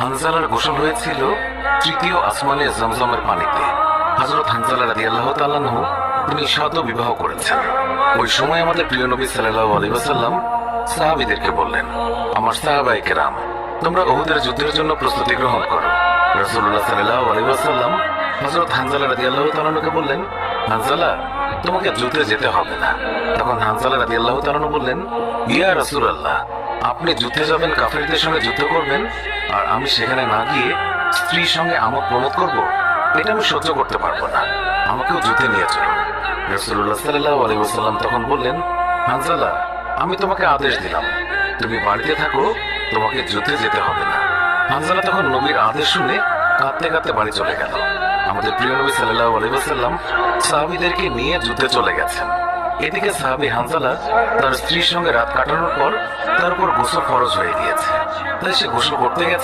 হানজালার গোসল হয়েছিল তৃতীয় আসমানে জমজমের পানিতে। হযরত হানজালা রাদিয়াল্লাহু তাআলা আনহু তিনি সদ্য বিবাহ করেছেন। ওই সময় আমাদের প্রিয় নবী সাল্লাল্লাহু আলাইহি ওয়াসাল্লাম সাহাবীদেরকে বললেন, আমার সাহাবায়ে কেরাম, তোমরা উহুদের যুদ্ধের জন্য প্রস্তুতি গ্রহণ করো। রাসূলুল্লাহ সাল্লাল্লাহু আলাইহি ওয়াসাল্লাম হযরত হানজালা রাদিয়াল্লাহু তাআলা আনহুকে বললেন, হানজালা, তোমাকে যুদ্ধে যেতে হবে না। তখন হানজালা রাদিয়াল্লাহু তাআলা আনহু বললেন, ইয়া রাসূলুল্লাহ, আপনি যুদ্ধে যাবেন, কাফেরদের সঙ্গে যুদ্ধ করবেন, আর আমি সেখানে না গিয়ে স্ত্রীর সঙ্গে আমোদ প্রমোদ করবো? এটা আমি সহ্য করতে পারবো না, আমাকেও যুদ্ধে নিয়ে চলুন। রাসূলুল্লাহ সাল্লাল্লাহু আলাইহি ওয়াসাল্লাম তখন বললেন, হানজালা, আমি তোমাকে আদেশ দিলাম, তুমি বাড়িতে থাকো, তোমাকে যুদ্ধে যেতে হবে না। হানজালা তখন নবীর আদেশ শুনে কাঁদতে কাঁদতে বাড়ি চলে গেল। আমাদের প্রিয় নবী সাল্লাল্লাহু আলাইহি ওয়াসাল্লাম সাহাবীদেরকে নিয়ে যুদ্ধে চলে গেছেন। এদিকে সাহাবী হানজালা তার স্ত্রীর সঙ্গে রাত কাটানোর পর তার উপর গোসল ফরজ হয়ে গিয়েছে, তাই সে গোসল করতে গেছে।